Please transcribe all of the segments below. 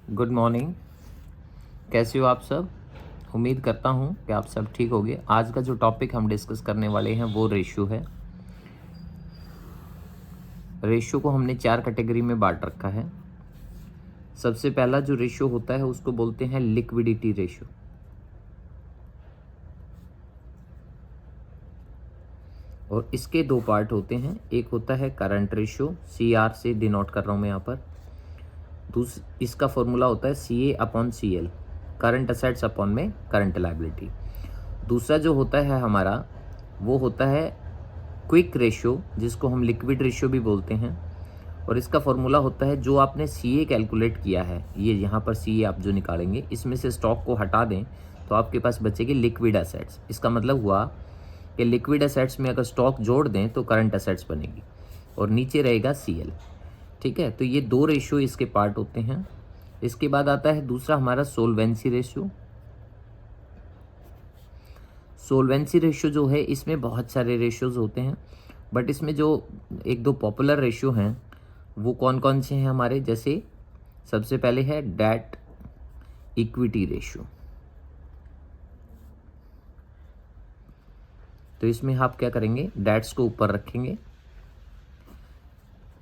Good morning. कैसे हो आप सब? उम्मीद करता हूँ कि आप सब ठीक होंगे। आज का जो टॉपिक हम डिस्कस करने वाले हैं वो रेशियो है। रेशियो को हमने 4 कैटेगरी में बांट रखा है। सबसे पहला जो रेशियो होता है उसको बोलते हैं लिक्विडिटी रेशियो। और इसके 2 पार्ट होते हैं। एक होता है करंट रेशियो, CR से डिनोट कर रहा हूँ मैं यहाँ पर। इसका फॉर्मूला होता है CA/CL, करंट असेट्स अपॉन में करंट लायबिलिटी। दूसरा जो होता है हमारा वो होता है क्विक रेशियो, जिसको हम लिक्विड रेशियो भी बोलते हैं। और इसका फॉर्मूला होता है जो आपने CA कैलकुलेट किया है, ये यहाँ पर CA आप जो निकालेंगे, इसमें से स्टॉक को हटा दें तो आपके पास बचेगी लिक्विड एसेट्स। इसका मतलब हुआ कि लिक्विड एसेट्स में अगर स्टॉक जोड़ दें तो करंट एसेट्स बनेगी और नीचे रहेगा CL। ठीक है, तो ये 2 रेशियो इसके पार्ट होते हैं। इसके बाद आता है दूसरा हमारा सोल्वेंसी रेशियो। सोल्वेंसी रेशियो जो है, इसमें बहुत सारे रेशियोज होते हैं, बट इसमें जो 1-2 पॉपुलर रेशियो हैं वो कौन कौन से हैं हमारे, जैसे सबसे पहले है डेट इक्विटी रेशियो। तो इसमें आप क्या करेंगे, डेट्स को ऊपर रखेंगे।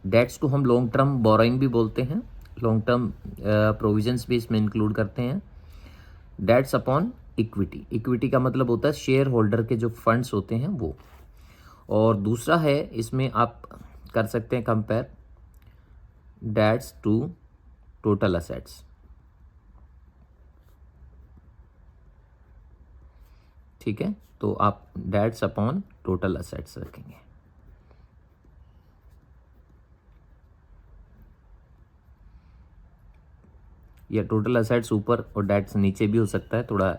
डेट्स को हम लॉन्ग टर्म बोरोइंग भी बोलते हैं, लॉन्ग टर्म प्रोविजंस भी इसमें इंक्लूड करते हैं। डेट्स अपॉन इक्विटी, इक्विटी का मतलब होता है शेयर होल्डर के जो फंड्स होते हैं वो। और दूसरा है, इसमें आप कर सकते हैं compare debts to total assets. ठीक है, तो आप डेट्स अपॉन टोटल असेट्स रखेंगे। या टोटल असेट्स ऊपर और डेट्स नीचे भी हो सकता है, थोड़ा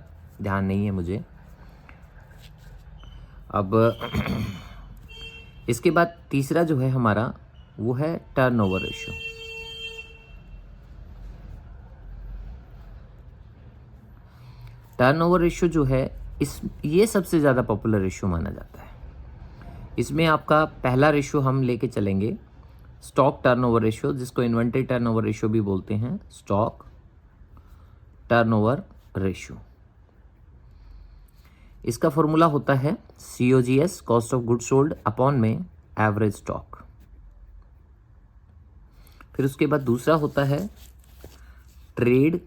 ध्यान नहीं है मुझे। अब इसके बाद तीसरा जो है हमारा वो है टर्नओवर रेशियो। टर्नओवर रेशियो जो है ये सबसे ज़्यादा पॉपुलर रेशियो माना जाता है। इसमें आपका पहला रेशियो हम लेके चलेंगे स्टॉक टर्नओवर रेशियो, जिसको इन्वेंटरी टर्नओवर रेशियो भी बोलते हैं, स्टॉक टर्नओवर रेशियो। इसका फॉर्मूला होता है COGS, cost of good sold, upon में एवरेज स्टॉक। फिर उसके बाद दूसरा होता है ट्रेड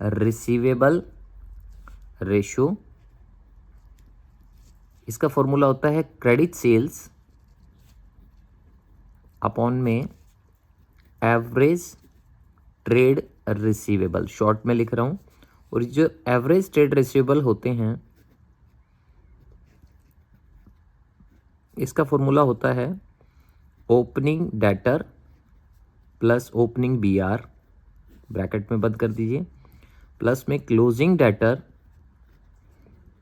रिसीवेबल रेशियो। इसका फॉर्मूला होता है क्रेडिट सेल्स अपॉन में एवरेज ट्रेड रिसीवेबल, शॉर्ट में लिख रहा हूं। और जो एवरेज ट्रेड रिसीवेबल होते हैं, इसका फॉर्मूला होता है opening debtor plus opening BR, bracket में बंद कर दीजिए, प्लस में closing debtor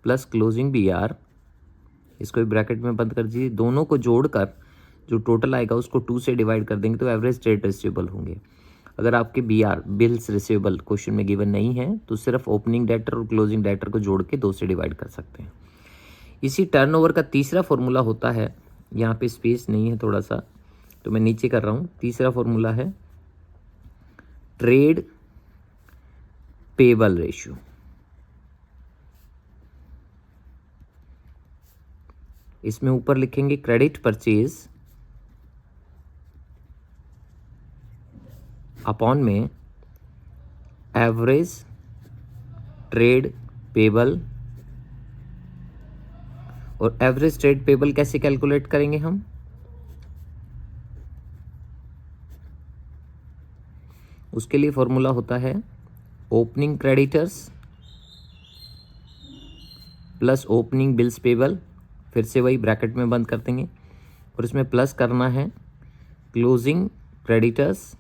plus closing BR, इसको भी ब्रैकेट में बंद कर दीजिए। दोनों को जोड़कर जो टोटल आएगा उसको 2 से डिवाइड कर देंगे तो एवरेज ट्रेड रिसीवेबल होंगे। अगर आपके BR, बिल्स रिसीवेबल, क्वेश्चन में गिवन नहीं है तो सिर्फ ओपनिंग डेटर और क्लोजिंग डेटर को जोड़ के 2 से डिवाइड कर सकते हैं। इसी टर्नओवर का तीसरा फॉर्मूला होता है, यहाँ पे स्पेस नहीं है थोड़ा सा तो मैं नीचे कर रहा हूँ। तीसरा फॉर्मूला है ट्रेड पेबल रेशियो। इसमें ऊपर लिखेंगे क्रेडिट परचेज अपॉन में एवरेज ट्रेड पेबल। और एवरेज ट्रेड पेबल कैसे कैलकुलेट करेंगे हम, उसके लिए फॉर्मूला होता है opening creditors plus opening bills payable, फिर से वही ब्रैकेट में बंद कर देंगे और इसमें प्लस करना है closing creditors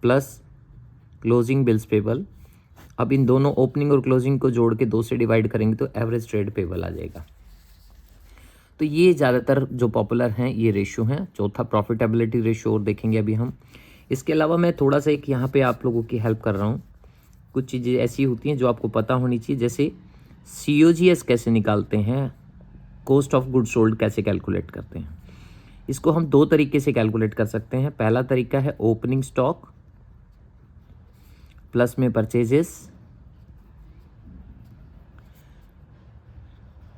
plus closing bills payable. अब इन दोनों ओपनिंग और क्लोजिंग को जोड़ के 2 से डिवाइड करेंगे तो एवरेज ट्रेड पेबल आ जाएगा। तो ये ज़्यादातर जो पॉपुलर हैं ये रेशियो हैं। चौथा प्रॉफिटेबिलिटी रेशियो और देखेंगे अभी हम। इसके अलावा मैं थोड़ा सा एक यहाँ पे आप लोगों की हेल्प कर रहा हूँ। कुछ चीज़ें ऐसी होती हैं जो आपको पता होनी चाहिए, जैसे COGS कैसे निकालते हैं, कॉस्ट ऑफ गुड सोल्ड कैसे कैलकुलेट करते हैं। इसको हम दो तरीके से कैलकुलेट कर सकते हैं। पहला तरीका है ओपनिंग स्टॉक प्लस में परचेजेस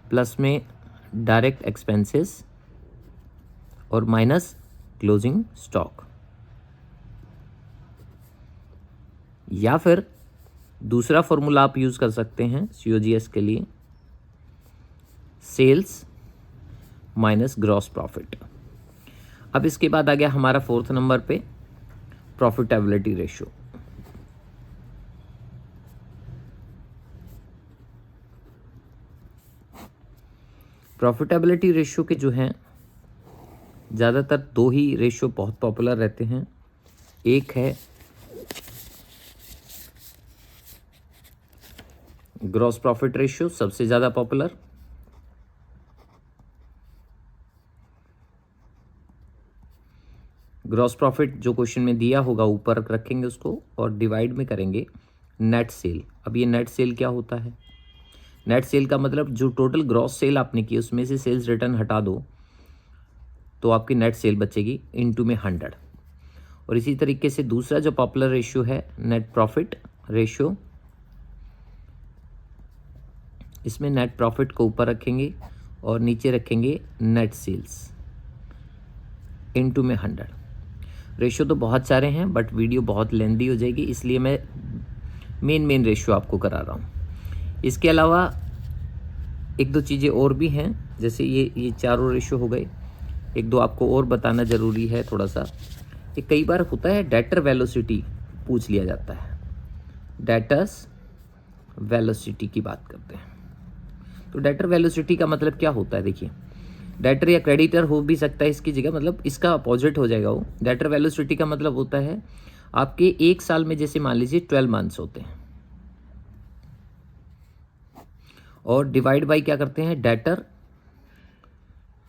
प्लस में डायरेक्ट एक्सपेंसेस और माइनस क्लोजिंग स्टॉक। या फिर दूसरा फॉर्मूला आप यूज कर सकते हैं COGS के लिए, सेल्स माइनस ग्रॉस प्रॉफिट। अब इसके बाद आ गया हमारा फोर्थ नंबर पे प्रॉफिटेबिलिटी रेशियो। प्रॉफिटेबिलिटी रेशियो के जो हैं ज़्यादातर दो ही रेशियो बहुत पॉपुलर रहते हैं। एक है ग्रॉस प्रॉफिट रेशियो, सबसे ज़्यादा पॉपुलर। ग्रॉस प्रॉफिट जो क्वेश्चन में दिया होगा ऊपर रखेंगे उसको और डिवाइड में करेंगे नेट सेल। अब ये नेट सेल क्या होता है? नेट सेल का मतलब जो टोटल ग्रॉस सेल आपने की उसमें से सेल्स रिटर्न हटा दो तो आपकी नेट सेल बचेगी, इनटू में 100। और इसी तरीके से दूसरा जो पॉपुलर रेशियो है नेट प्रॉफिट रेशियो, इसमें नेट प्रॉफिट को ऊपर रखेंगे और नीचे रखेंगे नेट सेल्स, इनटू में 100। रेशियो तो बहुत सारे हैं बट वीडियो बहुत लेंदी हो जाएगी, इसलिए मैं मेन रेशियो आपको करा रहा हूँ। इसके अलावा एक दो चीज़ें और भी हैं, जैसे ये चारों रेशियो हो गए। एक दो आपको और बताना ज़रूरी है थोड़ा सा। ये कई बार होता है डेटर वेलोसिटी पूछ लिया जाता है। डेटर्स वेलोसिटी की बात करते हैं। तो डेटर वेलोसिटी का मतलब क्या होता है? देखिए, डेटर या क्रेडिटर हो भी सकता है इसकी जगह, मतलब इसका अपोजिट हो जाएगा वो। डेटर वेलोसिटी का मतलब होता है आपके एक साल में जैसे मान लीजिए 12 मंथ्स होते हैं और डिवाइड बाय क्या करते हैं? Debtor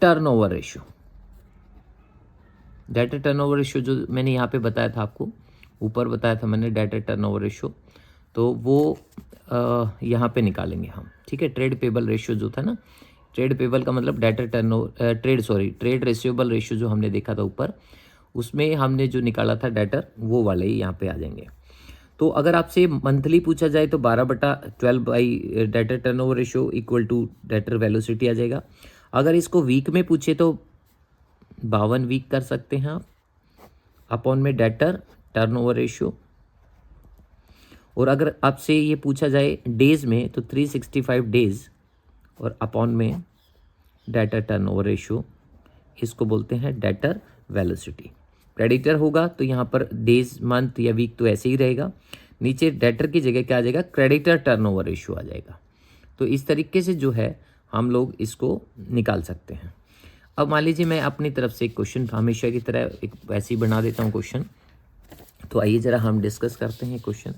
turnover ratio. Debtor turnover ratio जो मैंने यहाँ पे बताया था आपको, ऊपर बताया था मैंने डेटर टर्नओवर रेशियो, तो वो यहाँ पे निकालेंगे हम, ठीक है। ट्रेड पेबल रेशियो जो था ना, ट्रेड पेबल का मतलब डेटर ट्रेड रेशियोबल रेशियो जो हमने देखा था ऊपर, उसमें हमने जो निकाला था डेटर, वो वाले ही यहाँ पे आ जाएंगे। तो अगर आपसे मंथली पूछा जाए तो 12/12 by debtor turnover ratio equal to debtor velocity आ जाएगा। अगर इसको वीक में पूछे तो 52 वीक कर सकते हैं आप, अपॉन में डेटर टर्नओवर रेशियो। और अगर आपसे ये पूछा जाए डेज में तो 365 डेज और अपॉन में डेटर टर्नओवर रेशियो, इसको बोलते हैं डेटर वेलोसिटी। क्रेडिटर होगा तो यहाँ पर डेज, मंथ या वीक तो ऐसे ही रहेगा, नीचे डेटर की जगह क्या आ जाएगा? क्रेडिटर टर्नओवर रेशियो आ जाएगा। तो इस तरीके से जो है हम लोग इसको निकाल सकते हैं। अब मान लीजिए मैं अपनी तरफ से एक क्वेश्चन हमेशा की तरह एक वैसे ही बना देता हूँ क्वेश्चन। तो आइए ज़रा हम डिस्कस करते हैं क्वेश्चन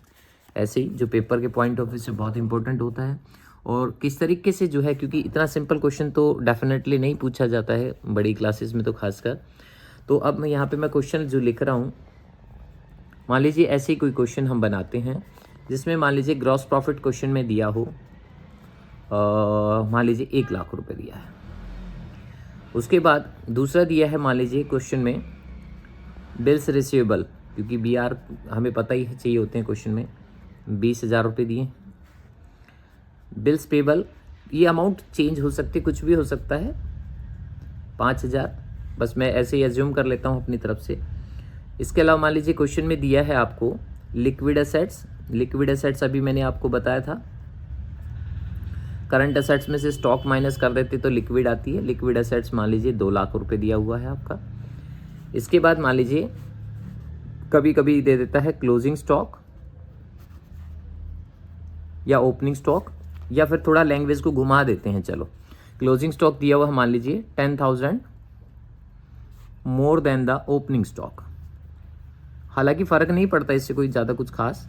ऐसे ही, जो पेपर के पॉइंट ऑफ व्यू से बहुत इंपॉर्टेंट होता है और किस तरीके से जो है, क्योंकि इतना सिंपल क्वेश्चन तो डेफिनेटली नहीं पूछा जाता है बड़ी क्लासेस में तो खासकर। तो अब मैं यहाँ पे मैं क्वेश्चन जो लिख रहा हूँ, मान लीजिए ऐसे ही कोई क्वेश्चन हम बनाते हैं जिसमें मान लीजिए ग्रॉस प्रॉफिट क्वेश्चन में दिया हो, मान लीजिए 1 लाख रुपए दिया है। उसके बाद दूसरा दिया है मान लीजिए क्वेश्चन में बिल्स रिसीवेबल, क्योंकि BR हमें पता ही चाहिए होते हैं क्वेश्चन में, 20,000 रुपये दिए। बिल्स पेबल, ये अमाउंट चेंज हो सकती है, कुछ भी हो सकता है, 5,000, बस मैं ऐसे ही एज्यूम कर लेता हूँ अपनी तरफ से। इसके अलावा मान लीजिए क्वेश्चन में दिया है आपको लिक्विड एसेट्स। लिक्विड एसेट्स अभी मैंने आपको बताया था, करंट एसेट्स में से स्टॉक माइनस कर देते तो लिक्विड आती है। लिक्विड एसेट्स मान लीजिए 2 लाख रुपए दिया हुआ है आपका। इसके बाद मान लीजिए कभी कभी दे देता है क्लोजिंग स्टॉक या ओपनिंग स्टॉक, या फिर थोड़ा लैंग्वेज को घुमा देते हैं। चलो, क्लोजिंग स्टॉक दिया हुआ है मान लीजिए 10,000 more than the opening stock. हालांकि फर्क नहीं पड़ता इससे कोई ज़्यादा कुछ खास,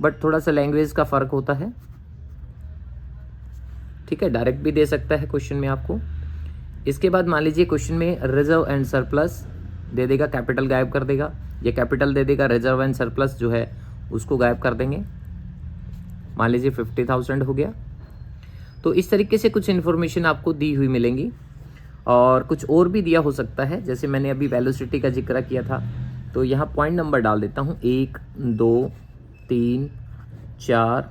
बट थोड़ा सा लैंग्वेज का फर्क होता है, ठीक है। डायरेक्ट भी दे सकता है क्वेश्चन में आपको। इसके बाद मान लीजिए क्वेश्चन में रिजर्व एंड सरप्लस दे देगा, कैपिटल गायब कर देगा, या कैपिटल दे देगा, रिजर्व एंड सरप्लस जो है उसको गायब कर देंगे। मान लीजिए 50,000 हो गया। तो इस तरीके से कुछ इन्फॉर्मेशन आपको दी हुई मिलेंगी और कुछ और भी दिया हो सकता है, जैसे मैंने अभी वेलोसिटी का जिक्र किया था, तो यहाँ पॉइंट नंबर डाल देता हूँ 1 2 3 4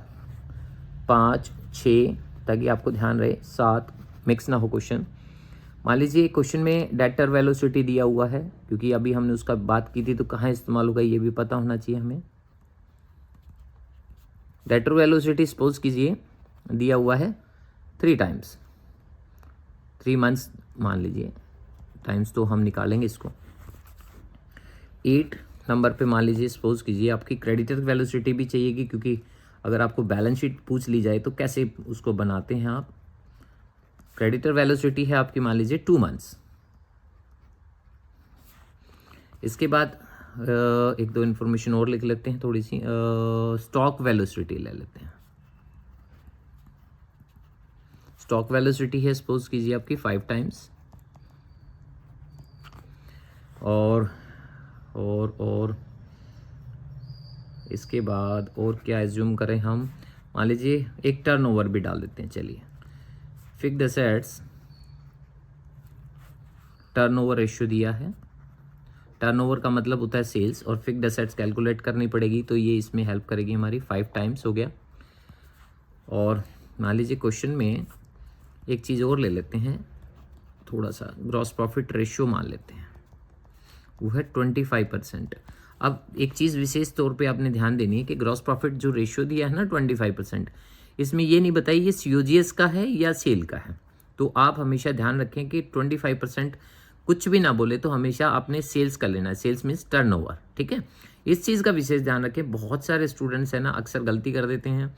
5 6, ताकि आपको ध्यान रहे, 7 मिक्स ना हो क्वेश्चन। मान लीजिए क्वेश्चन में डेटर वेलोसिटी दिया हुआ है, क्योंकि अभी हमने उसका बात की थी, तो कहाँ इस्तेमाल होगा ये भी पता होना चाहिए हमें। डेटर वेलोसिटी सपोज कीजिए दिया हुआ है 3 टाइम्स, 3 मंथ्स मान लीजिए, टाइम्स तो हम निकालेंगे इसको। 8 नंबर पे मान लीजिए सपोज कीजिए आपकी क्रेडिटर वेलोसिटी भी चाहिएगी, क्योंकि अगर आपको बैलेंस शीट पूछ ली जाए तो कैसे उसको बनाते हैं आप। क्रेडिटर वेलोसिटी है आपकी मान लीजिए 2 मंथ्स। इसके बाद एक दो इन्फॉर्मेशन और लिख लेते हैं थोड़ी सी। स्टॉक वेलोसिटी ले लेते हैं। स्टॉक वेलोसिटी है सपोज कीजिए आपकी 5 टाइम्स। और इसके बाद और क्या एज्यूम करें हम, मान लीजिए एक टर्नओवर भी डाल देते हैं। चलिए, फिक्स्ड एसेट्स टर्नओवर रेशियो दिया है। टर्नओवर का मतलब होता है सेल्स, और फिक्स्ड एसेट्स कैलकुलेट करनी पड़ेगी, तो ये इसमें हेल्प करेगी हमारी। 5 टाइम्स हो गया। और मान लीजिए क्वेश्चन में एक चीज़ और ले लेते हैं, थोड़ा सा ग्रॉस प्रॉफिट रेशियो मान लेते हैं, वो है 25%। अब एक चीज़ विशेष तौर पे आपने ध्यान देनी है कि ग्रॉस प्रॉफिट जो रेशियो दिया है ना 25%, इसमें ये नहीं बताइए ये COGS का है या सेल का है। तो आप हमेशा ध्यान रखें कि 25% कुछ भी ना बोले तो हमेशा आपने सेल्स का लेना है। सेल्स मीन्स टर्नओवर, ठीक है। इस चीज़ का विशेष ध्यान रखें। बहुत सारे स्टूडेंट्स हैं ना अक्सर गलती कर देते हैं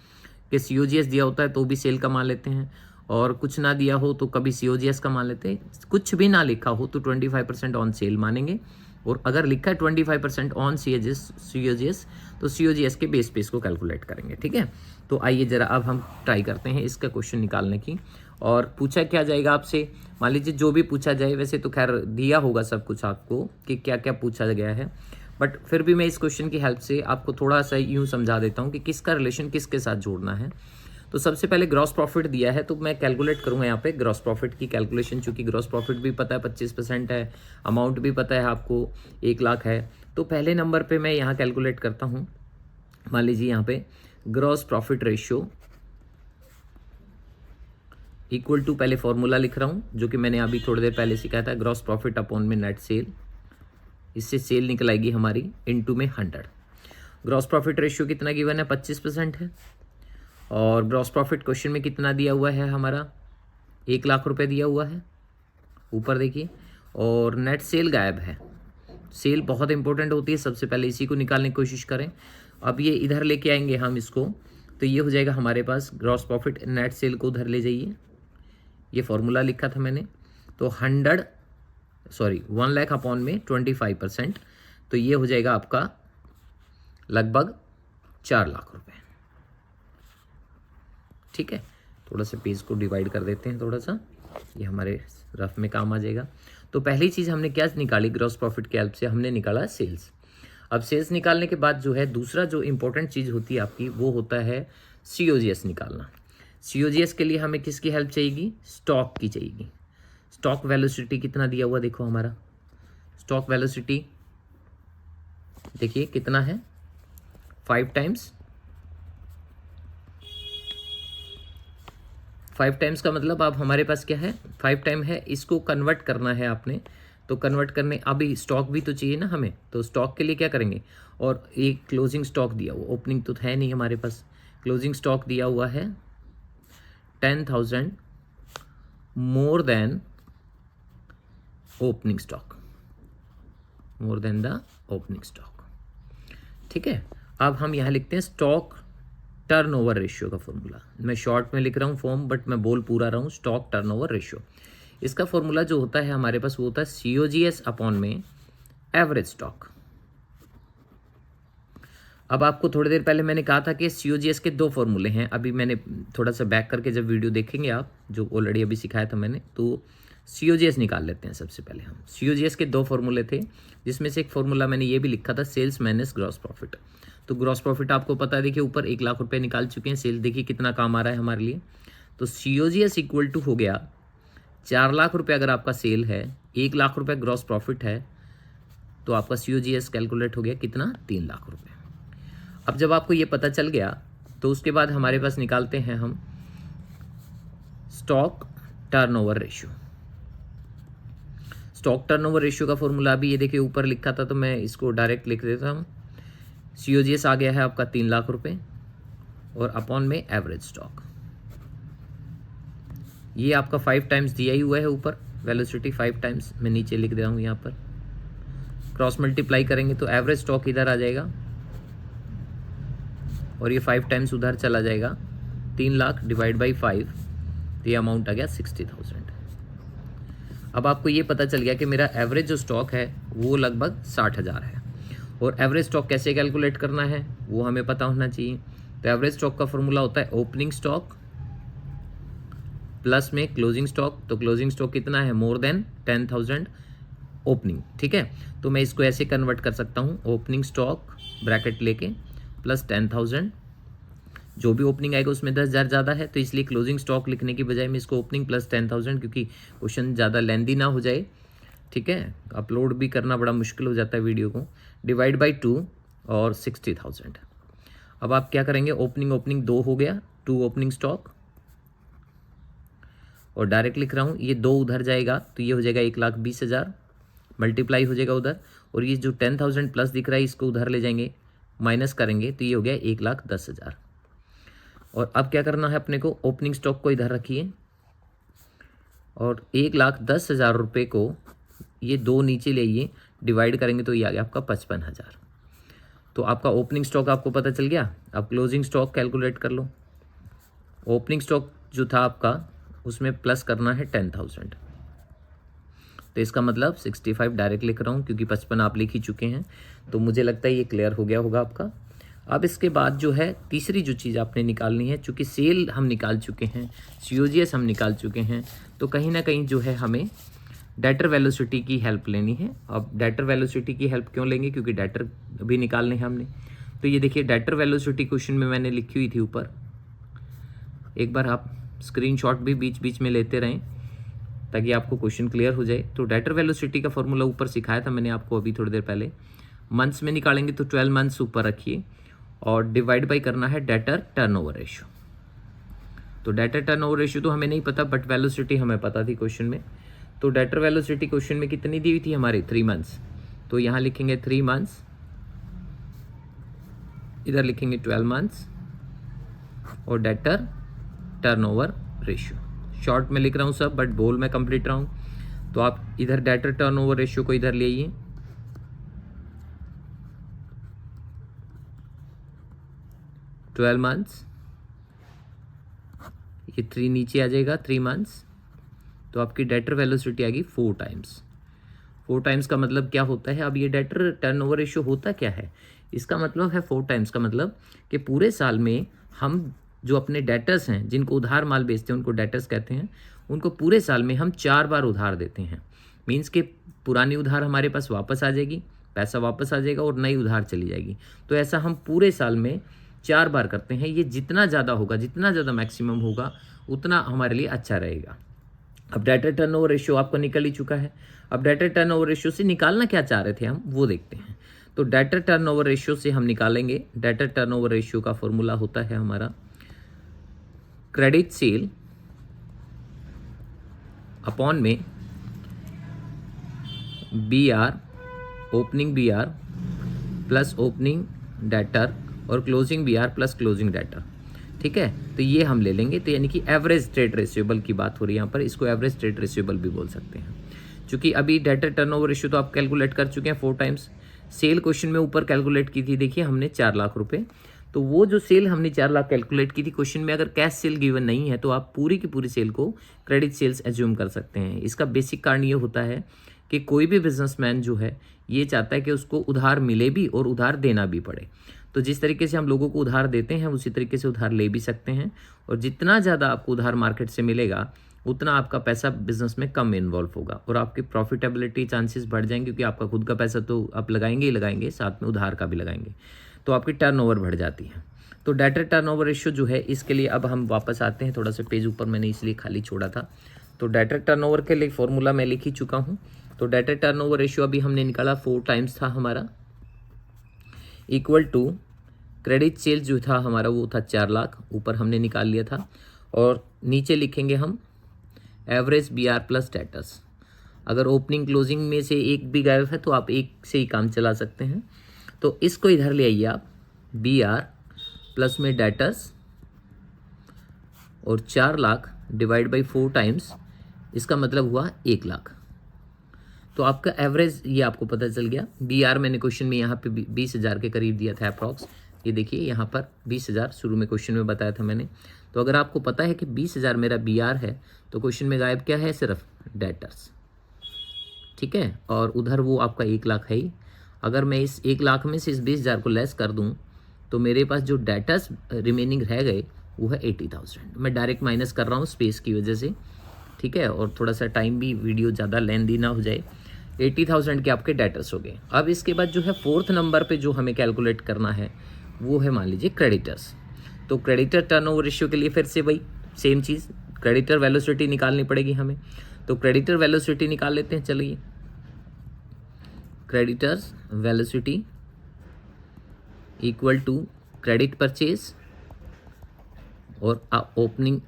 कि COGS दिया होता है तो भी सेल का मान लेते हैं, और कुछ ना दिया हो तो कभी COGS का मान लेते हैं। कुछ भी ना लिखा हो तो 25% ऑन सेल मानेंगे, और अगर लिखा है 25% ऑन COGS तो COGS के बेस पे इसको कैलकुलेट करेंगे, ठीक है। तो आइए ज़रा अब हम ट्राई करते हैं इसका क्वेश्चन निकालने की। और पूछा क्या जाएगा आपसे, मान लीजिए जो भी पूछा जाए, वैसे तो खैर दिया होगा सब कुछ आपको कि क्या क्या पूछा गया है, बट फिर भी मैं इस क्वेश्चन की हेल्प से आपको थोड़ा सा यूँ समझा देता हूँ कि किसका रिलेशन किसके साथ जोड़ना है। तो सबसे पहले ग्रॉस प्रॉफिट दिया है, तो मैं कैलकुलेट करूँगा यहाँ पे ग्रॉस प्रॉफिट की कैलकुलेशन। चूँकि ग्रॉस प्रॉफिट भी पता है 25% है, अमाउंट भी पता है आपको 1 लाख है, तो पहले नंबर पे मैं यहाँ कैलकुलेट करता हूँ। मान लीजिए यहाँ पे gross profit ratio equal to, पहले फॉर्मूला लिख रहा हूँ जो कि मैंने अभी थोड़ी देर पहले सिखाया था, ग्रॉस प्रॉफिट अपॉन में नेट सेल। इससे सेल निकल आएगी हमारी इनटू में 100। ग्रॉस प्रॉफिट रेशियो कितना गिवन है, 25% है। और ग्रॉस प्रॉफिट क्वेश्चन में कितना दिया हुआ है हमारा, 1 लाख रुपए दिया हुआ है, ऊपर देखिए। और नेट सेल गायब है। सेल बहुत इंपॉर्टेंट होती है, सबसे पहले इसी को निकालने की कोशिश करें। अब ये इधर लेके आएंगे हम इसको, तो ये हो जाएगा हमारे पास ग्रॉस प्रॉफिट नेट सेल को उधर ले जाइए। ये फॉर्मूला लिखा था मैंने, तो 1 लाख अपॉन में 25%, तो ये हो जाएगा आपका लगभग 4 लाख रुपए, ठीक है। थोड़ा सा पेज को डिवाइड कर देते हैं थोड़ा सा, ये हमारे रफ में काम आ जाएगा। तो पहली चीज़ हमने क्या निकाली, ग्रॉस प्रॉफिट की हेल्प से हमने निकाला सेल्स। अब सेल्स निकालने के बाद जो है दूसरा जो इंपॉर्टेंट चीज़ होती है आपकी, वो होता है COGS निकालना। COGS के लिए हमें किसकी हेल्प चाहिएगी, स्टॉक की चाहिएगी। स्टॉक वेलोसिटी कितना दिया हुआ देखो हमारा, स्टॉक वेलोसिटी देखिए कितना है, 5 टाइम्स। 5 टाइम्स का मतलब अब हमारे पास क्या है, 5 टाइम है, इसको कन्वर्ट करना है आपने। तो कन्वर्ट करने, अभी स्टॉक भी तो चाहिए ना हमें, तो स्टॉक के लिए क्या करेंगे, और एक क्लोजिंग स्टॉक दिया हुआ, ओपनिंग तो है नहीं हमारे पास, क्लोजिंग स्टॉक दिया हुआ है 10,000 more than opening stock, more than the opening stock, ठीक है। अब हम यहाँ लिखते हैं स्टॉक टर्नओवर रेशियो का फॉर्मूला। मैं शॉर्ट में लिख रहा हूँ फॉर्म, बट मैं बोल पूरा रहा हूँ, स्टॉक टर्नओवर रेशियो। इसका फॉर्मूला जो होता है हमारे पास, वो होता है COGS अपॉन में एवरेज स्टॉक। अब आपको थोड़ी देर पहले मैंने कहा था कि COGS के 2 फॉर्मूले हैं। अभी मैंने थोड़ा सा बैक करके जब वीडियो देखेंगे आप, जो ऑलरेडी अभी सिखाया था मैंने, तो COGS निकाल लेते हैं सबसे पहले हम। COGS के 2 फॉर्मूले थे, जिसमें से एक फॉर्मूला मैंने ये भी लिखा था, सेल्स माइनस ग्रॉस प्रॉफिट। तो ग्रॉस प्रॉफिट आपको पता है, देखिए ऊपर 1 लाख रुपए निकाल चुके हैं, सेल देखिए कितना काम आ रहा है हमारे लिए। तो COGS इक्वल टू हो गया 4 लाख रुपए अगर आपका सेल है, 1 लाख रुपए ग्रॉस प्रॉफिट है, तो आपका COGS कैलकुलेट हो गया कितना, 3 लाख रुपए। अब जब आपको ये पता चल गया तो उसके बाद हमारे पास निकालते हैं हम stock turnover ratio. Stock turnover ratio का फॉर्मूला भी ये देखिए ऊपर लिखा था, तो मैं इसको डायरेक्ट लिख देता हूँ। COGS आ गया है आपका 3 लाख रुपए और अपॉन में एवरेज स्टॉक, ये आपका 5 टाइम्स दिया ही हुआ है ऊपर, वेलोसिटी 5 टाइम्स मैं नीचे लिख दे रहा हूँ यहाँ पर। क्रॉस मल्टीप्लाई करेंगे तो एवरेज स्टॉक इधर आ जाएगा और ये 5 टाइम्स उधर चला जाएगा। 3 लाख डिवाइड बाई 5, तो ये अमाउंट आ गया 60,000। अब आपको ये पता चल गया कि मेरा एवरेज जो स्टॉक है वो लगभग 60,000 है। और एवरेज स्टॉक कैसे कैलकुलेट करना है वो हमें पता होना चाहिए। तो एवरेज स्टॉक का फॉर्मूला होता है ओपनिंग स्टॉक प्लस में क्लोजिंग स्टॉक। तो क्लोजिंग स्टॉक कितना है, मोर देन 10,000 ओपनिंग, ठीक है। तो मैं इसको ऐसे कन्वर्ट कर सकता हूँ, ओपनिंग स्टॉक ब्रैकेट लेके प्लस 10,000, जो भी ओपनिंग आएगा उसमें 10,000 ज़्यादा है, तो इसलिए क्लोजिंग स्टॉक लिखने की बजाय मैं इसको ओपनिंग प्लस 10,000, क्योंकि क्वेश्चन ज़्यादा लेंदी ना हो जाए, ठीक है। अपलोड भी करना बड़ा मुश्किल हो जाता है वीडियो को, डिवाइड बाई 2 और 60,000। अब आप क्या करेंगे, ओपनिंग 2 हो गया, 2 ओपनिंग स्टॉक, और डायरेक्ट लिख रहा हूँ, ये 2 उधर जाएगा तो ये हो जाएगा 1,20,000, मल्टीप्लाई हो जाएगा उधर, और ये जो 10,000 प्लस दिख रहा है इसको उधर ले जाएंगे, माइनस करेंगे तो ये हो गया 1,10,000। और अब क्या करना है अपने को, ओपनिंग स्टॉक को इधर रखिए और 1,10,000 रुपये को ये 2 नीचे ले आइए, डिवाइड करेंगे तो ये आ गया आपका 55,000। तो आपका ओपनिंग स्टॉक आपको पता चल गया। अब क्लोजिंग स्टॉक कैलकुलेट कर लो। ओपनिंग स्टॉक जो था आपका उसमें प्लस करना है 10,000, तो इसका मतलब 65 डायरेक्ट लिख रहा हूँ क्योंकि 55 आप लिख ही चुके हैं, तो मुझे लगता है ये क्लियर हो गया होगा आपका। अब इसके बाद जो है तीसरी जो चीज़ आपने निकालनी है, चूँकि सेल हम निकाल चुके हैं, COGS हम निकाल चुके हैं, तो कहीं ना कहीं जो है हमें डेटर वेलोसिटी की हेल्प लेनी है। अब डेटर वेलोसिटी की हेल्प क्यों लेंगे, क्योंकि डेटर भी निकालने हैं हमने। तो ये देखिए डेटर वेलोसिटी क्वेश्चन में मैंने लिखी हुई थी ऊपर, एक बार आप स्क्रीनशॉट भी बीच बीच में लेते रहें ताकि आपको क्वेश्चन क्लियर हो जाए। तो डेटर वेलोसिटी का फॉर्मूला ऊपर सिखाया था मैंने आपको अभी थोड़ी देर पहले। मंथ्स में निकालेंगे तो 12 मंथ्स ऊपर रखिए और डिवाइड बाई करना है डेटर टर्नओवर रेशियो। तो डेटर टर्नओवर रेशियो तो हमें नहीं पता, बट वेलोसिटी हमें पता थी क्वेश्चन में। तो डेटर वेलोसिटी क्वेश्चन में कितनी दी हुई थी हमारी, 3 मंथ्स, तो यहाँ लिखेंगे 3 मंथ्स, इधर लिखेंगे 12 मंथ्स और डेटर टर्नओवर रेशियो। शॉर्ट में लिख रहा हूँ सब, बट बोल में कंप्लीट रहा हूँ। तो आप इधर डेटर टर्नओवर रेशियो को इधर ले आइए, ट्वेल्व मंथ्स, ये 3 नीचे आ जाएगा, 3 मंथ्स, तो आपकी डेटर वेलोसिटी आ गई 4 टाइम्स। 4 टाइम्स का मतलब क्या होता है, अब ये डेटर टर्नओवर रेशियो होता क्या है, इसका मतलब है 4 टाइम्स का मतलब कि पूरे साल में हम जो अपने डेटर्स हैं, जिनको उधार माल बेचते हैं उनको डेटर्स कहते हैं, उनको पूरे साल में हम 4 बार उधार देते हैं। मीन्स के पुरानी उधार हमारे पास वापस आ जाएगी, पैसा वापस आ जाएगा और नई उधार चली जाएगी। तो ऐसा हम पूरे साल में 4 बार करते हैं। ये जितना ज़्यादा होगा, जितना ज़्यादा मैक्सिमम होगा, उतना हमारे लिए अच्छा रहेगा। अब डेटर टर्नओवर रेशियो आपको निकल ही चुका है। अब डेटर टर्नओवर रेशियो से निकालना क्या चाह रहे थे हम, वो देखते हैं। तो डेटर टर्नओवर रेशियो से हम निकालेंगे, डेटर टर्नओवर रेशियो का फॉर्मूला होता है हमारा क्रेडिट सेल अपॉन में BR, opening BR plus opening debtor और closing BR plus closing debtor, ठीक है। तो ये हम ले लेंगे, तो यानी कि एवरेज ट्रेड रेशियोबल की बात हो रही है यहाँ पर, इसको एवरेज ट्रेड रेशियोबल भी बोल सकते हैं। क्योंकि अभी डेटर टर्नओवर रेशियो तो आप कैलकुलेट कर चुके हैं 4 टाइम्स। सेल क्वेश्चन में ऊपर कैलकुलेट की थी, देखिए हमने 4 लाख रुपए, तो वो जो सेल हमने 4 लाख कैलकुलेट की थी क्वेश्चन में, अगर कैश सेल गिवन नहीं है तो आप पूरी की पूरी सेल को क्रेडिट सेल्स एज्यूम कर सकते हैं। इसका बेसिक कारण ये होता है कि कोई भी बिजनेसमैन जो है ये चाहता है कि उसको उधार मिले भी और उधार देना भी पड़े। तो जिस तरीके से हम लोगों को उधार देते हैं उसी तरीके से उधार ले भी सकते हैं, और जितना ज़्यादा आपको उधार मार्केट से मिलेगा उतना आपका पैसा बिजनेस में कम इन्वॉल्व होगा और आपकी प्रॉफिटेबिलिटी चांसेस बढ़ जाएंगे, क्योंकि आपका खुद का पैसा तो आप लगाएंगे ही लगाएंगे, साथ में उधार का भी लगाएंगे, तो आपकी टर्नओवर बढ़ जाती है। तो डेटर टर्नओवर रेशियो जो है, इसके लिए अब हम वापस आते हैं, थोड़ा सा पेज ऊपर मैंने इसलिए खाली छोड़ा था। तो डेटर टर्नओवर के लिए फॉर्मूला मैं लिख ही चुका हूँ। तो डेटर टर्नओवर रेशियो अभी हमने निकाला 4 टाइम्स था हमारा, इक्वल टू क्रेडिट सेल्स जो था हमारा वो था 4 लाख, ऊपर हमने निकाल लिया था। और नीचे लिखेंगे हम एवरेज BR प्लस डेटर्स। अगर ओपनिंग क्लोजिंग में से एक भी गायब है तो आप एक से ही काम चला सकते हैं। तो इसको इधर ले आइए आप, BR प्लस में डेटर्स और 4 लाख डिवाइड बाई 4 टाइम्स, इसका मतलब हुआ 1 लाख। तो आपका एवरेज ये आपको पता चल गया। BR मैंने क्वेश्चन में यहाँ पे 20,000 के करीब दिया था अप्रॉक्स। ये देखिए यहाँ पर 20,000 शुरू में क्वेश्चन में बताया था मैंने। तो अगर आपको पता है कि 20,000 मेरा BR है तो क्वेश्चन में गायब क्या है, सिर्फ डेटर्स, ठीक है। और उधर वो आपका 1 लाख है ही। अगर मैं इस 1 लाख में से इस 20,000 को लेस कर दूं तो मेरे पास जो डेटर्स रिमेनिंग रह गए वो है 80,000। मैं डायरेक्ट माइनस कर रहा हूँ स्पेस की वजह से, ठीक है, और थोड़ा सा टाइम भी वीडियो ज़्यादा लेंदी ना हो जाए। 80,000 के आपके डेटर्स हो गए। अब इसके बाद जो है 4th नंबर पे जो हमें कैलकुलेट करना है वो है मान लीजिए क्रेडिटर्स। तो क्रेडिटर टर्नओवर रेशियो के लिए फिर से वही सेम चीज़, क्रेडिटर वेलोसिटी निकालनी पड़ेगी हमें। तो क्रेडिटर वेलोसिटी निकाल लेते हैं, चलिए। Creditors velocity equal to credit purchase और ओपनिंग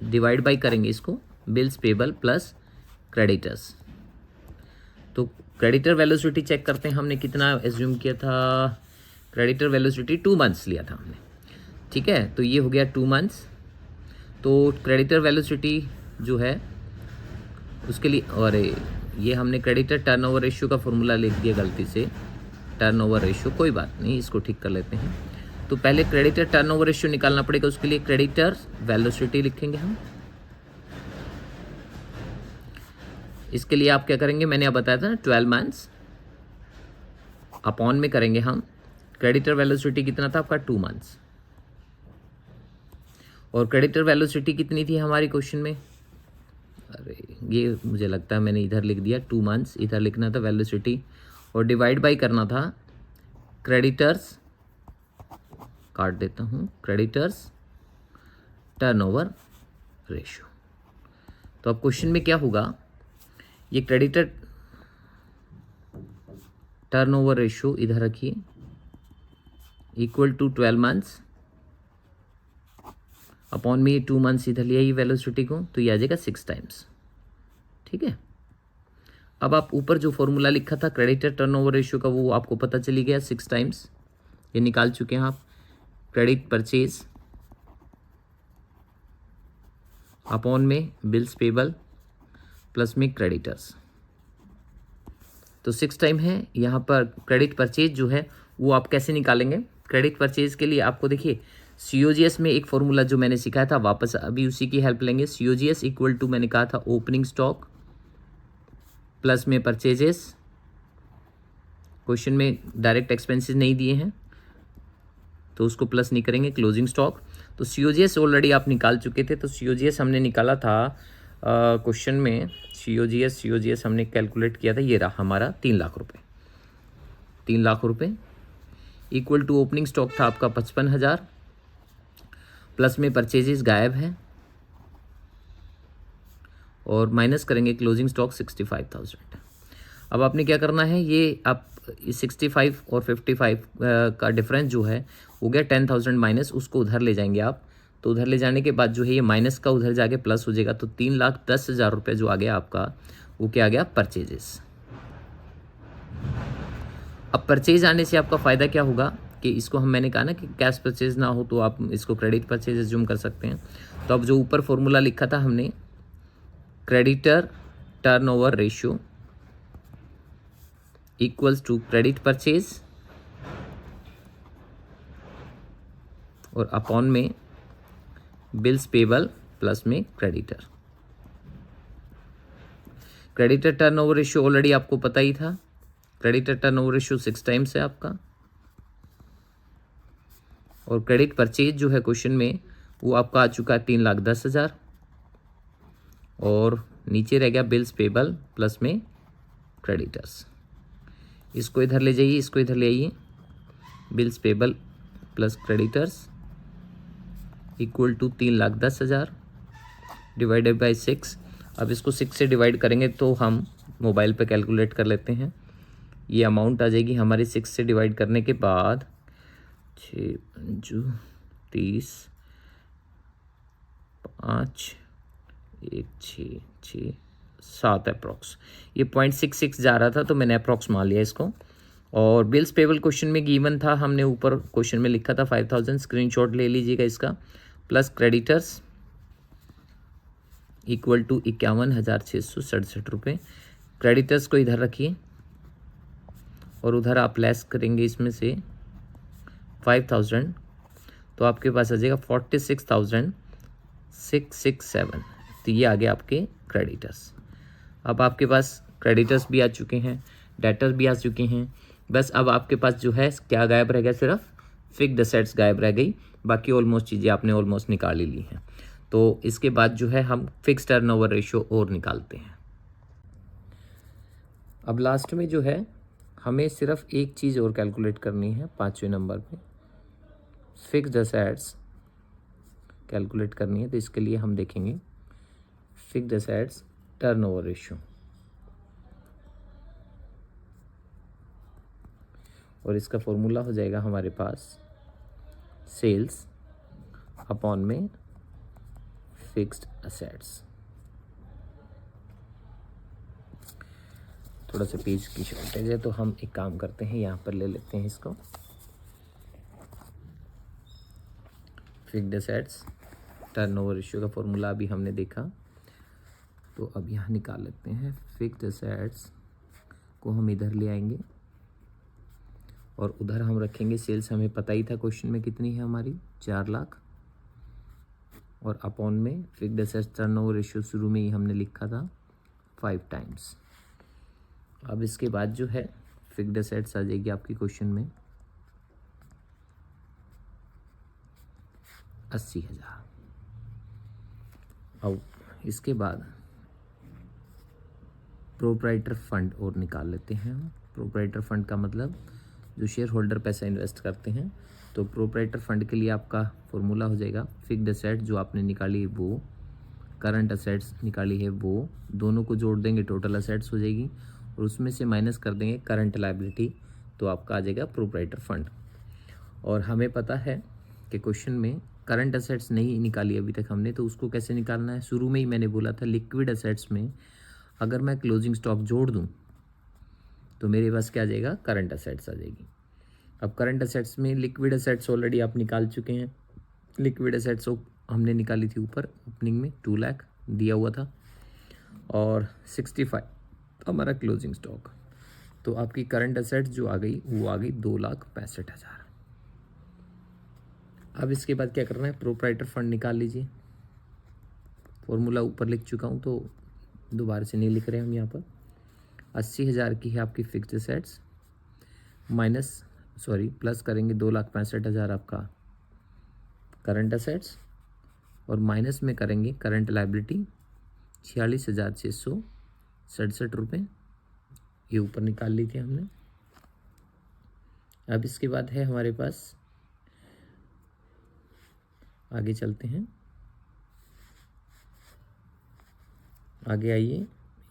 डिवाइड बाई करेंगे इसको बिल्स पेबल प्लस क्रेडिटर्स। तो क्रेडिटर वेलोसिटी चेक करते हैं, हमने कितना एज्यूम किया था, क्रेडिटर वेलोसिटी 2 मंथ्स लिया था हमने, ठीक है। तो ये हो गया 2 मंथ्स। तो क्रेडिटर वेलोसिटी जो है उसके लिए, और ये हमने क्रेडिटर टर्नओवर रेशियो का फॉर्मूला लिख दिया गलती से, टर्नओवर रेशियो, कोई बात नहीं, इसको ठीक कर लेते हैं। तो पहले क्रेडिटर टर्नओवर रेशियो निकालना पड़ेगा, उसके लिए क्रेडिटर वेलोसिटी लिखेंगे हम। इसके लिए आप क्या करेंगे, मैंने अब बताया था ना 12 मंथ्स अपॉन में करेंगे हम। क्रेडिटर वेलोसिटी कितना था आपका 2 मंथ्स, और क्रेडिटर वेलोसिटी कितनी थी हमारी क्वेश्चन में, अरे ये मुझे लगता है मैंने इधर लिख दिया 2 मंथ्स, इधर लिखना था वेलोसिटी और डिवाइड बाई करना था क्रेडिटर्स, काट देता हूँ, क्रेडिटर्स टर्नओवर रेशियो। तो अब क्वेश्चन में क्या होगा, ये क्रेडिटर टर्नओवर रेशियो इधर रखिए इक्वल टू 12 मंथ्स अपॉन में ये 2 मंथ्स इधर लिया ये वेलोसिटी को, तो ये आ जाएगा 6 टाइम्स, ठीक है। अब आप ऊपर जो फॉर्मूला लिखा था क्रेडिटर टर्नओवर रेशियो का वो आपको पता चली गया 6 टाइम्स, ये निकाल चुके हैं आप। क्रेडिट परचेज अपॉन में बिल्स पेबल प्लस में क्रेडिटर्स, तो 6 टाइम है यहाँ पर। क्रेडिट परचेज जो है वो आप कैसे निकालेंगे, क्रेडिट परचेज के लिए आपको देखिए COGS में एक फॉर्मूला जो मैंने सिखाया था, वापस अभी उसी की हेल्प लेंगे। COGS इक्वल टू मैंने कहा था ओपनिंग स्टॉक प्लस में परचेजेस, क्वेश्चन में डायरेक्ट एक्सपेंसेस नहीं दिए हैं तो उसको प्लस नहीं करेंगे, क्लोजिंग स्टॉक। तो COGS ऑलरेडी आप निकाल चुके थे, तो COGS हमने निकाला था क्वेश्चन में। COGS हमने कैलकुलेट किया था, ये रहा हमारा 3 लाख रुपए, 3 लाख रुपए इक्वल टू ओपनिंग स्टॉक था आपका 55,000 प्लस में परचेजेस गायब है और माइनस करेंगे क्लोजिंग स्टॉक 65,000। अब आपने क्या करना है, ये आप 65 और 55 का डिफरेंस जो है हो गया 10,000 माइनस, उसको उधर ले जाएंगे आप। तो उधर ले जाने के बाद जो है ये माइनस का उधर जाके प्लस हो जाएगा, तो 3,10,000 रुपये जो आ गया आपका वो क्या आ गया, परचेजेस। अब परचेज आने से आपका फ़ायदा क्या होगा कि इसको मैंने कहा ना कि कैश परचेज ना हो तो आप इसको क्रेडिट परचेज एज्यूम कर सकते हैं। तो अब जो ऊपर फॉर्मूला लिखा था हमने creditor turnover ratio equals to credit purchase और अपॉन में बिल्स पेबल प्लस में creditor. Creditor turnover ratio already आपको पता ही था, क्रेडिटर टर्नओवर रेशियो 6 टाइम्स है आपका, और क्रेडिट परचेज जो है क्वेश्चन में वो आपका आ चुका है 3,10,000 और नीचे रह गया बिल्स पेबल प्लस में क्रेडिटर्स। इसको इधर ले जाइए, इसको इधर ले आइए, bills payable plus creditors equal to 3,10,000 divided by 6। अब इसको 6 से डिवाइड करेंगे तो हम मोबाइल पे कैलकुलेट कर लेते हैं। ये अमाउंट आ जाएगी हमारी 6 से डिवाइड करने के बाद 6 5 30 5 1 6 6 7 अप्रॉक्स। ये 0.66 जा रहा था तो मैंने अप्रॉक्स मान लिया इसको। और बिल्स पेबल क्वेश्चन में गिवन था, हमने ऊपर क्वेश्चन में लिखा था 5000, स्क्रीनशॉट ले लीजिएगा इसका। प्लस क्रेडिटर्स इक्वल टू 51,667 रुपये। क्रेडिटर्स को इधर रखिए और उधर आप लेस करेंगे इसमें से 5000, तो आपके पास आ जाएगा 46,667। तो ये आ गया आपके क्रेडिटर्स। अब आपके पास क्रेडिटर्स भी आ चुके हैं, डेटर्स भी आ चुके हैं। बस अब आपके पास जो है क्या गायब रह गया, सिर्फ फिक्स्ड असेट्स गायब रह गई। बाकी ऑलमोस्ट चीज़ें आपने ऑलमोस्ट निकाल ही ली हैं। तो इसके बाद जो है हम फिक्स्ड टर्नओवर रेशियो और निकालते हैं। अब लास्ट में जो है हमें सिर्फ एक चीज़ और कैलकुलेट करनी है 5वें नंबर पे, फिक्स्ड असेट्स कैलकुलेट करनी है। तो इसके लिए हम देखेंगे फिक्स्ड असेट्स टर्नओवर रेशियो, और इसका फॉर्मूला हो जाएगा हमारे पास सेल्स अपॉन में फिक्स्ड असेट्स। थोड़ा सा पेज की शॉर्टेज है तो हम एक काम करते हैं, यहाँ पर ले लेते हैं इसको। फिक्स्ड असेट्स टर्नओवर रेशियो का फॉर्मूला अभी हमने देखा, तो अब यहाँ निकाल लेते हैं। फिक्स्ड असेट्स को हम इधर ले आएंगे और उधर हम रखेंगे सेल्स। हमें पता ही था क्वेश्चन में कितनी है हमारी, 4 लाख, और अपॉन में फिक्स्ड असेट्स टर्नओवर रेशियो शुरू में ही हमने लिखा था 5 टाइम्स। अब इसके बाद जो है फिक्स्ड असेट्स आ जाएगी आपकी क्वेश्चन में 80,000। अब इसके बाद प्रोप्राइटर फंड और निकाल लेते हैं हम। प्रोप्राइटर फंड का मतलब जो शेयर होल्डर पैसा इन्वेस्ट करते हैं। तो प्रोप्राइटर फंड के लिए आपका फॉर्मूला हो जाएगा फिक्स्ड असेट जो आपने निकाली है वो, करंट असेट्स निकाली है वो, दोनों को जोड़ देंगे टोटल असेट्स हो जाएगी, और उसमें से माइनस कर देंगे करंट लायबिलिटी, तो आपका आ जाएगा प्रोप्राइटर फंड। और हमें पता है कि क्वेश्चन में करंट असेट्स नहीं निकाली अभी तक हमने, तो उसको कैसे निकालना है। शुरू में ही मैंने बोला था लिक्विड असेट्स में अगर मैं क्लोजिंग स्टॉक जोड़ दूं तो मेरे पास क्या आ जाएगा, करंट असेट्स आ जाएगी। अब करंट असेट्स में लिक्विड असेट्स ऑलरेडी आप निकाल चुके हैं। लिक्विड असेट्स हमने निकाली थी ऊपर ओपनिंग में 2 लाख दिया हुआ था, और 65 हमारा क्लोजिंग स्टॉक। तो आपकी करंट असेट्स जो आ गई वो आ गई 2,65,000। अब इसके बाद क्या करना है, प्रोप्राइटर फंड निकाल लीजिए। फॉर्मूला ऊपर लिख चुका हूँ तो दोबारा से नहीं लिख रहे हम यहाँ पर। 80,000 की है आपकी फिक्स्ड असेट्स, प्लस करेंगे 2,65,000 आपका करंट असेट्स, और माइनस में करेंगे करंट लायबिलिटी 46,667 रुपये, ये ऊपर निकाल ली थी हमने। अब इसके बाद है हमारे पास, आगे चलते हैं, आगे आइए।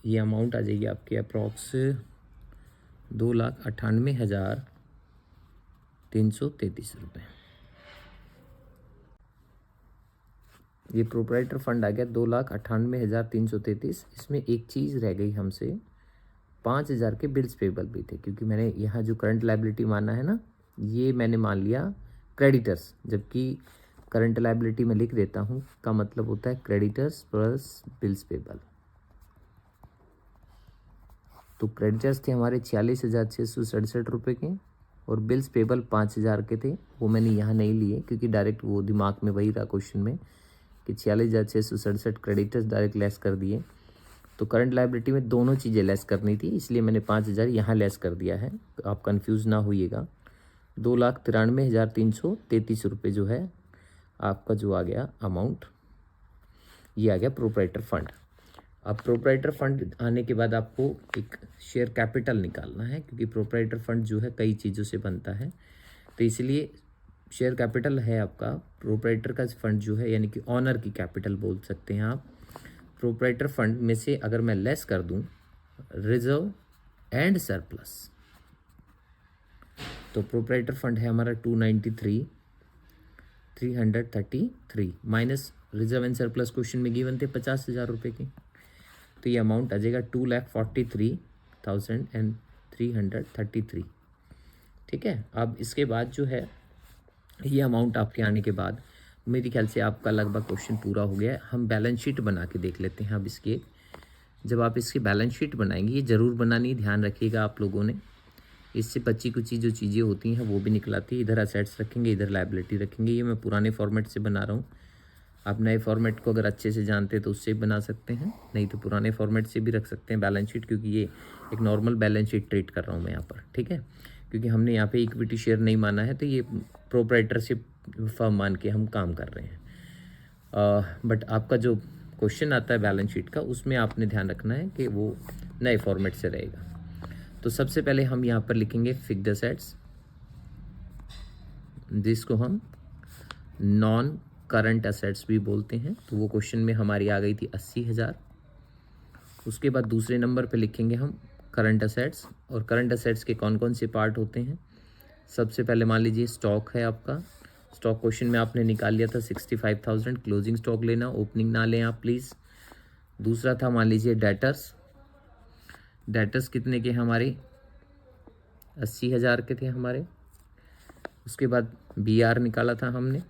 ये अमाउंट आ जाएगी आपकी अप्रॉक्स 2,98,333 रुपये। ये प्रोप्राइटर फंड आ गया 2,98,333। इसमें एक चीज़ रह गई हमसे, 5,000 के बिल्स पेबल भी थे, क्योंकि मैंने यहाँ जो करंट लायबिलिटी माना है ना, ये मैंने मान लिया क्रेडिटर्स, जबकि करंट लायबिलिटी में लिख देता हूँ का मतलब होता है क्रेडिटर्स प्लस बिल्स पेबल। तो क्रेडिटर्स थे हमारे 46,667 रुपये के, और बिल्स पेबल 5,000 के थे। वो मैंने यहाँ नहीं लिए क्योंकि डायरेक्ट वो दिमाग में वही रहा क्वेश्चन में कि 46,667 क्रेडिटर्स डायरेक्ट लेस कर दिए। तो करंट लायबिलिटी में दोनों चीज़ें लेस करनी थी, इसलिए मैंने 5,000 यहाँ लेस कर दिया है, तो आप कंफ्यूज ना होइएगा। 2,93,333 रुपये जो है आपका जो आ गया अमाउंट, ये आ गया प्रोप्राइटर फंड। अब प्रोप्राइटर फंड आने के बाद आपको एक शेयर कैपिटल निकालना है, क्योंकि प्रोप्राइटर फंड जो है कई चीज़ों से बनता है, तो इसलिए शेयर कैपिटल है आपका प्रोप्राइटर का फंड जो है, यानी कि ऑनर की कैपिटल बोल सकते हैं आप। प्रोप्राइटर फंड में से अगर मैं लेस कर दूं रिजर्व एंड सरप्लस, तो प्रोप्राइटर फंड है हमारा 333 minus reserve and surplus question में गिवन थे 50,000 रुपये के, तो ये अमाउंट आ जाएगा 2,43,333। ठीक है। अब इसके बाद जो है ये अमाउंट आपके आने के बाद मेरे ख्याल से आपका लगभग क्वेश्चन पूरा हो गया है। हम बैलेंस शीट बना के देख लेते हैं अब इसकी। जब आप इसकी बैलेंस शीट बनाएंगे, ये ज़रूर बनानी, ध्यान रखिएगा आप लोगों ने, इससे बची कुची जो चीज़ें होती हैं वो भी निकलाती है। इधर असेट्स रखेंगे, इधर लायबिलिटी रखेंगे। ये मैं पुराने फॉर्मेट से बना रहा हूँ, आप नए फॉर्मेट को अगर अच्छे से जानते हैं तो उससे बना सकते हैं, नहीं तो पुराने फॉर्मेट से भी रख सकते हैं बैलेंस शीट, क्योंकि ये एक नॉर्मल बैलेंस शीट ट्रीट कर रहा हूँ मैं यहाँ पर। ठीक है, क्योंकि हमने यहाँ पे इक्विटी शेयर नहीं माना है, तो ये प्रोप्राइटरशिप फर्म मान के हम काम कर रहे हैं। बट आपका जो क्वेश्चन आता है बैलेंस शीट का, उसमें आपने ध्यान रखना है कि वो नए फॉर्मेट से रहेगा। तो सबसे पहले हम यहाँ पर लिखेंगे फिक्स्ड असेट्स, जिसको हम नॉन करंट असेट्स भी बोलते हैं। तो वो क्वेश्चन में हमारी आ गई थी 80,000। उसके बाद दूसरे नंबर पे लिखेंगे हम करंट असेट्स, और करंट असेट्स के कौन कौन से पार्ट होते हैं। सबसे पहले मान लीजिए स्टॉक है आपका, स्टॉक क्वेश्चन में आपने निकाल लिया था 65,000, क्लोजिंग स्टॉक लेना, ओपनिंग ना लें आप प्लीज़। दूसरा था मान लीजिए डेटर्स, डेटर्स कितने के हमारे 80,000 के थे हमारे। उसके बाद BR निकाला था हमने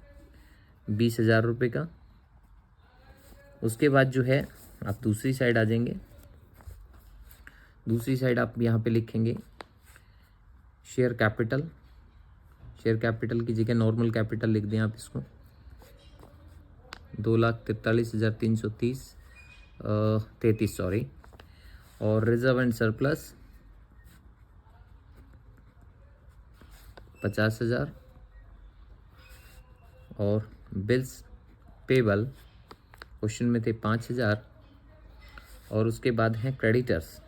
20,000 रुपये का। उसके बाद जो है आप दूसरी साइड आ जाएंगे, दूसरी साइड आप यहाँ पे लिखेंगे शेयर कैपिटल, शेयर कैपिटल की जगह नॉर्मल कैपिटल लिख दें आप इसको, 2,43,333 सॉरी। और रिजर्व एंड सरप्लस 50,000, और बिल्स पेबल क्वेश्चन में थे 5,000। और उसके बाद हैं क्रेडिटर्स,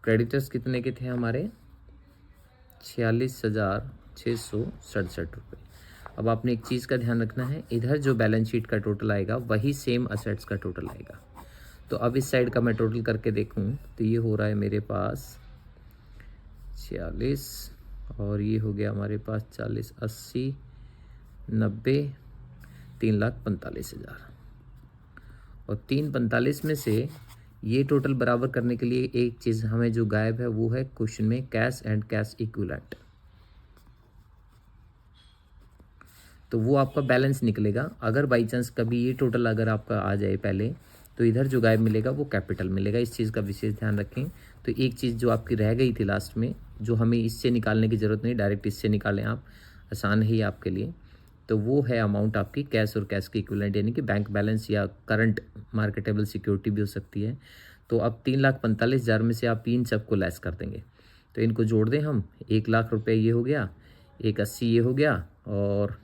क्रेडिटर्स कितने के थे हमारे 46,667 रुपये। अब आपने एक चीज़ का ध्यान रखना है, इधर जो बैलेंस शीट का टोटल आएगा वही सेम असेट्स का टोटल आएगा। तो अब इस साइड का मैं टोटल करके देखूं तो ये हो रहा है मेरे पास 46, और ये हो गया हमारे पास 40, 80, 90, 3,45,000। और 345 में से ये टोटल बराबर करने के लिए एक चीज़ हमें जो गायब है वो है क्वेश्चन में कैश एंड कैश इक्विवेलेंट। तो वो आपका बैलेंस निकलेगा। अगर बाई चांस कभी ये टोटल अगर आपका आ जाए पहले, तो इधर जो गायब मिलेगा वो कैपिटल मिलेगा। इस चीज़ का विशेष ध्यान रखें। तो एक चीज़ जो आपकी रह गई थी लास्ट में, जो हमें इससे निकालने की ज़रूरत नहीं, डायरेक्ट इससे निकालें आप, आसान है आपके लिए। तो वो है अमाउंट आपकी कैश और कैश की इक्विवेलेंट, यानी कि बैंक बैलेंस या करंट मार्केटेबल सिक्योरिटी भी हो सकती है। तो अब 3,45,000 में से आप इन सबको लेस कर देंगे, तो इनको जोड़ दें हम, 1,00,000 रुपये ये हो गया, 1,80 ये हो गया, और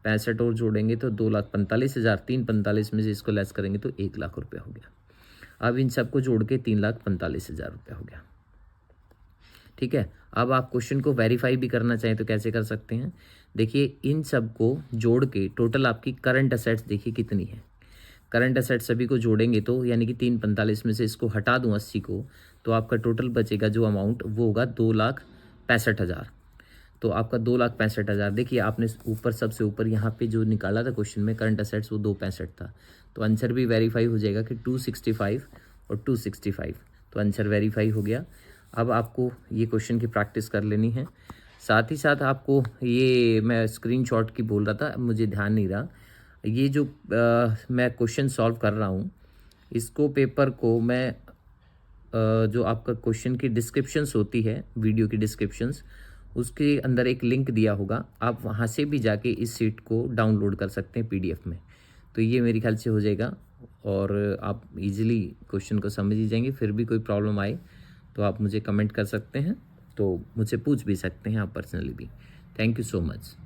65 और जोड़ेंगे तो 2,45,000। 345 में से इसको लेस करेंगे तो 1,00,000 रुपये हो गया। अब इन सबको जोड़ के 3,45,000 रुपये हो गया। ठीक है। अब आप क्वेश्चन को वेरीफाई भी करना चाहें तो कैसे कर सकते हैं, देखिए इन सब को जोड़ के टोटल आपकी करंट असेट्स देखिए कितनी है। करंट असेट्स सभी को जोड़ेंगे तो यानी कि 345 में से इसको हटा दूं 80 को, तो आपका टोटल बचेगा जो अमाउंट वो होगा 2,65,000। तो आपका 2,65,000, देखिए आपने ऊपर सबसे ऊपर यहाँ पे जो निकाला था क्वेश्चन में करंट असेट्स वो 265 था, तो आंसर भी वेरीफाई हो जाएगा कि 265 और 265, तो आंसर वेरीफाई हो गया। अब आपको ये क्वेश्चन की प्रैक्टिस कर लेनी है। साथ ही साथ आपको ये मैं स्क्रीनशॉट की बोल रहा था, मुझे ध्यान नहीं रहा, ये जो मैं क्वेश्चन सॉल्व कर रहा हूँ इसको पेपर को मैं जो आपका क्वेश्चन की डिस्क्रिप्शंस होती है, वीडियो की डिस्क्रिप्शंस, उसके अंदर एक लिंक दिया होगा, आप वहाँ से भी जाके इस सीट को डाउनलोड कर सकते हैं PDF में। तो ये मेरे ख्याल से हो जाएगा और आप इजीली क्वेश्चन को समझ ही जाएंगे। फिर भी कोई प्रॉब्लम आए तो आप मुझे कमेंट कर सकते हैं, तो मुझसे पूछ भी सकते हैं आप पर्सनली भी। Thank you so much.